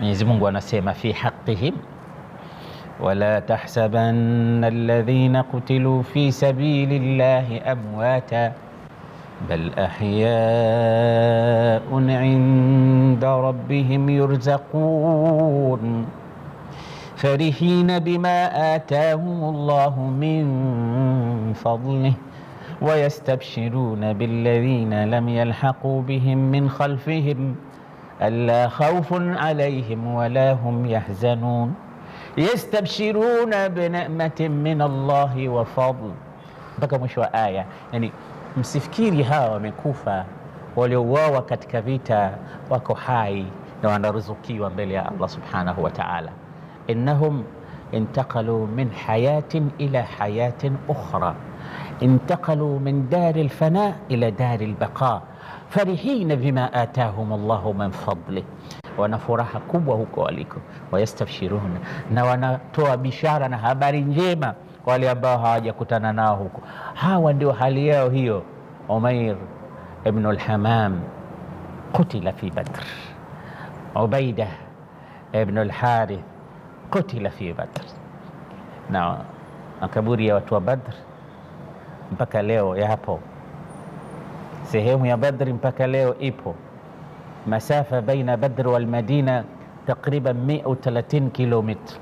Mwenyezi Mungu anasema fi haqqihim wala tahsabanna alladhina qutilu fi sabilillahi amwata bal ahyaun inda rabbihim yurzaqun farihina bima atahumullahu min fadlihi wa yastabshiruna billadhina lam yalhaqu bihim min khalfihim alla khawfun alayhim wala hum yahzanun yastabshiruna binamatin min Allahi wa fadl, mpaka mwisho wa aya. Yani msifikiri hawa wamekufa, waliouawa katika vita wako hai na wanaruzukiwa mbele ya Allah subhanahu wa ta'ala. Innahum intaqalu min hayatin ila hayatin ukhra, intaqalu min dari alfana ila dari albaqa farihina bima atahum Allahu min fadli, wana furaha kubwa huko waliko. Wayastabshiruna, na wanatoa bishara na habari njema kwa wale ambao hawajakutana nao huko. Hawa ndio hali yao hiyo. Umair ibn al-Hamam qutila fi Badr, Ubaida ibn al-Harith qutila fi Badr. Na makaburi ya watu wa Badr mpaka leo yapo, sehemu ya Badri mpaka leo ipo. Masafa baina Badr wal Madina takriban 130 kilomita,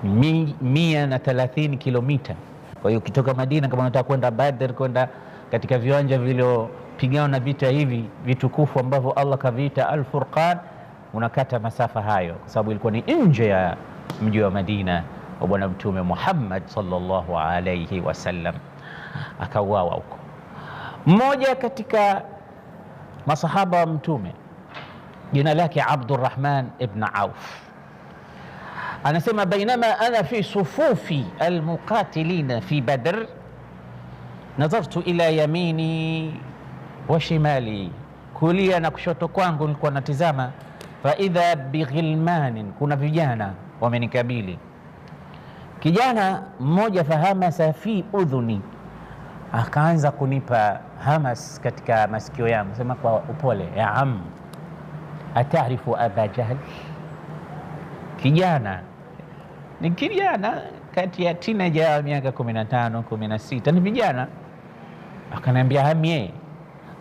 130 kilomita. Kwa hiyo ukitoka Madina kama unataka kwenda Badr, kwenda katika viwanja vilivyopigana na vita hivi vitukufu ambavyo Allah kaviita Al-Furqan, unakata masafa hayo, kwa sababu ilikuwa ni nje ya mji wa Madina wa Bwana Mtume Muhammad sallallahu alayhi wasallam, akauawa huko. Mmoja katika masahaba wa Mtume jina lake Abdurrahman ibn Auf anasema, bainama ana fi sufufi almuqatilina fi Badr nazartu ila yamini wa shimali, kulia na kushoto kwangu nilikuwa natizama, fa idha bighilmanin, kuna vijana wamenikabili. Kijana mmoja fahamasa fi udhuni, akaanza kunipa hamas katika masikio yangu, sema kwa upole, ya am atarifu Aba Jahl. Kijana ni kijana kati ya teenager ya miaka 15 16, ni vijana. Akaniambia, hamie,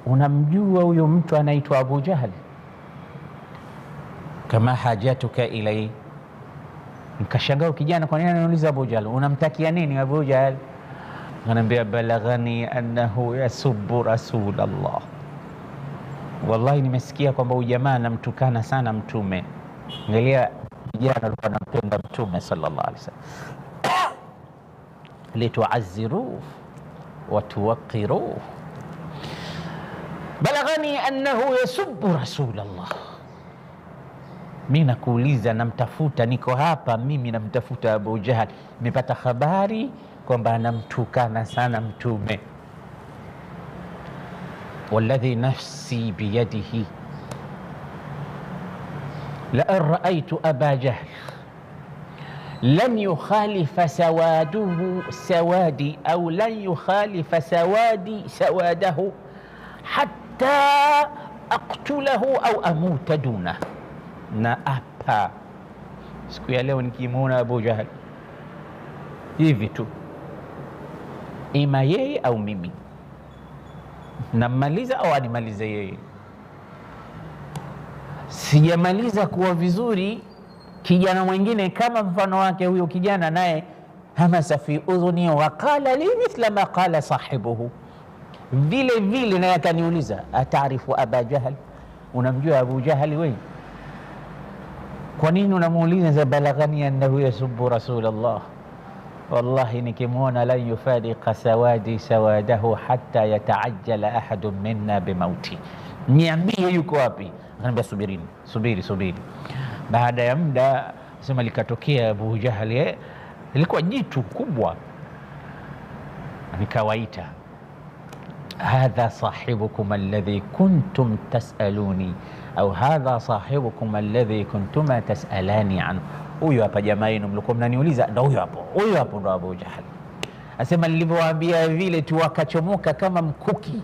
unamjua huyo mtu anaitwa Abu Jahl? Kama hajatuka ilai. Nikashangaa kijana, kwa nini ananiuliza Abu Jahl? Unamtakia nini Abu Jahl? Ananiambia, balaghani annahu yasubbu Rasulallah, wallahi nimesikia kwamba huyu jamaa anamtukana sana Mtume. Angalia vijana walikuwa wanampenda Mtume sallallahu alaihi wasallam. Lituazziru wa tuwaqiru, balaghani annahu yasubbu Rasulallah. Mimi nakuuliza, namtafuta, niko hapa mimi namtafuta Abu Jahl, nimepata habari kwamba anamtukana sana Mtume. Walladhi nafsi biyadihi la ra'aytu Aba Jahl lan yukhalifa sawaduhu sawadi au lan yukhalifa sawadi sawadahu hatta aqtulahu au amuta duna. Na apa siku ya leo nikimuona Abu Jahl hivi tu, ima yeye au mimi, namaliza au animalize yeye. Sijamaliza kuwa vizuri, kijana mwingine kama mfano wake huyo kijana naye hamasa fi udhuni wa qala li mithla ma qala sahibuhu, vile vile naye akaniuliza, atarifu Aba Jahl, unamjua Abu Jahl wewe? Kwa nini unamuuliza? za balaghani annahu yasubbu Rasulallah, wallahi nikimwona lan yufadiqa sawadi sawadahu hatta yataajjala ahadun minna bimauti. Niambie yuko wapi? Ananiambia, subiri. Baada ya muda sema likatokea Abu Jahl, ilikuwa jitu kubwa, nikawaita, hadha sahibukum alladhi kuntum tasaluni au hadha sahibukum alladhi kuntuma tasalani anhu. Huyo hapa jamaa yenu mlikuwa mnaniuliza, ndio huyo hapo ndo Abu Jahl. Asema nilivyowaambia vile tu wakachomoka kama mkuki.